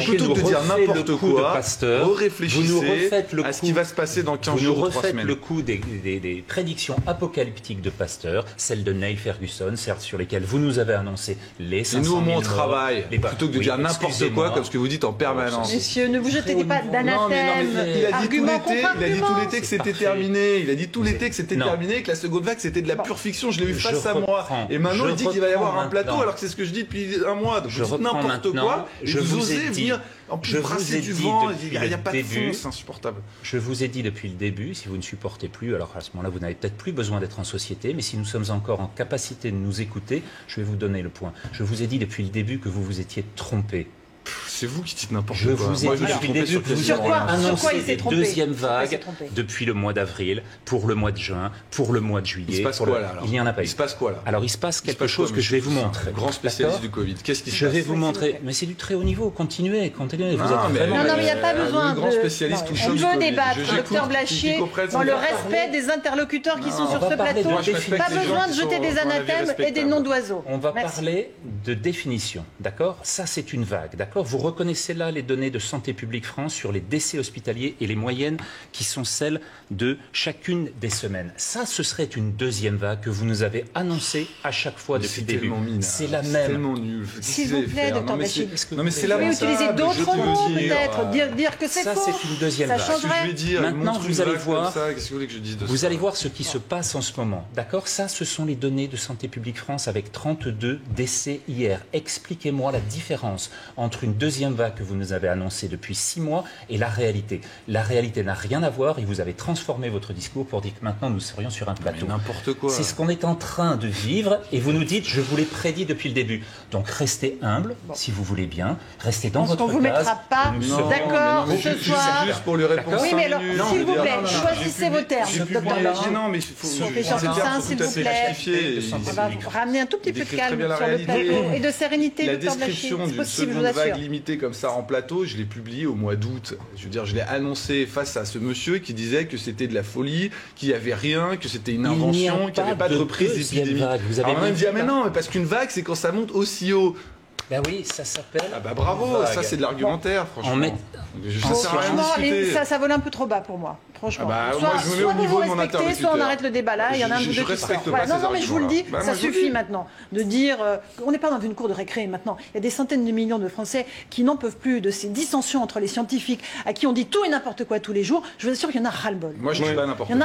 plutôt que de dire n'importe quoi, réfléchissez à ce qui va se passer dans 15 jours ou 3 semaines. Vous nous refaites le coup des prédictions apocalyptiques de Pasteur, celles de Neil Ferguson, certes sur lesquelles vous nous avez annoncé les 500 000 morts. Et nous, on travaille, plutôt que de dire n'importe quoi, comme ce que vous dites en permanence. Monsieur, ne vous jetez pas d'anathème. Il a dit tout l'été que c'était terminé. Il a dit tout l'été que c'était terminé, que la seconde vague, c'était de la pure fiction. Je l'ai eu face à moi. Et maintenant, il dit qu'il va y avoir un plateau, alors que c'est ce que je dis depuis un mois. Donc vous dites n'importe quoi, et vous osez venir en plus brasser du vent. Il n'y a pas de fond, c'est insupportable. Je vous ai dit depuis le début, si vous ne supportez plus, alors à ce moment-là, vous n'avez peut-être plus besoin d'être en société, mais si nous sommes encore en capacité de nous écouter, je vais vous donner le point. Je vous ai dit depuis le début que vous vous étiez trompé. C'est vous qui dites n'importe quoi. Je vous ai dit depuis le début que vous avez annoncé des deuxièmes vagues depuis le mois d'avril, pour le mois de juin, pour le mois de juillet. Il se passe quoi là alors ? Il n'y en a pas eu. Il se passe quoi là ? Alors il se passe quelque chose que je vais vous montrer. Grand spécialiste du Covid. Qu'est-ce qui se passe ? Je vais vous montrer. Mais c'est du très haut niveau. Continuez. Non, mais il n'y a pas besoin de... grand spécialiste tout On veut débattre, docteur Blachier, dans le respect des interlocuteurs qui sont sur ce plateau. Pas besoin de jeter des anathèmes et des noms d'oiseaux. On va parler de définition, d'accord ? Ça, c'est une vague, d'accord ? Vous reconnaissez là les données de Santé publique France sur les décès hospitaliers et les moyennes qui sont celles de chacune des semaines. Ça, ce serait une deuxième vague que vous nous avez annoncée à chaque fois depuis le début. C'est la même. C'est tellement nul. S'il vous plaît, docteur Blachier. Non, mais c'est la même. Vous pouvez utiliser d'autres mots, peut-être. Dire que c'est faux. Ça, c'est une deuxième vague. Ça changerait. Maintenant, vous allez voir. Qu'est-ce que vous voulez que je dise de ça ? Vous allez voir ce qui se passe en ce moment. D'accord ? Ça, ce sont les données de Santé publique France avec 32 décès hier. Expliquez-moi la différence entre une deuxième vague que vous nous avez annoncée depuis 6 mois et la réalité. La réalité n'a rien à voir et vous avez transformé votre discours pour dire que maintenant nous serions sur un plateau. N'importe quoi. C'est ce qu'on est en train de vivre et vous nous dites, je vous l'ai prédit depuis le début. Donc restez humble, si vous voulez bien. Restez dans votre case. On ne vous mettra pas d'accord ce soir. Juste pour lui répondre. Oui, mais alors, s'il vous plaît, choisissez vos termes, docteur Blachier. Non, mais il faut s'il vous plaît. On va ramener un tout petit peu de calme sur le plateau et de sérénité, docteur Blachier. La description d'une seconde vague limitée comme ça en plateau, je l'ai publiée au mois d'août. Je veux dire, je l'ai annoncé face à ce monsieur qui disait que c'était de la folie, qu'il n'y avait rien, que c'était une invention, qu'il n'y avait pas de reprise d'épidémie. Alors on m'a dit, ah mais non, mais parce qu'une vague, c'est quand ça monte aussi haut. Ben oui, ça s'appelle. Ah bah bravo, ça c'est de l'argumentaire, franchement. Ça vole un peu trop bas pour moi. Franchement. Moi, je me mets au niveau de mon interlocuteur. Soit on arrête le débat là, il y en a un ou deux qui respecte pas ces non, mais je vous le dis, arguments-là. ça suffit maintenant de dire. On n'est pas dans une cour de récré maintenant. Il y a des centaines de millions de Français qui n'en peuvent plus de ces dissensions entre les scientifiques à qui on dit tout et n'importe quoi tous les jours. Je vous assure qu'il y en a ras-le-bol. Moi, je ne dis pas n'importe quoi.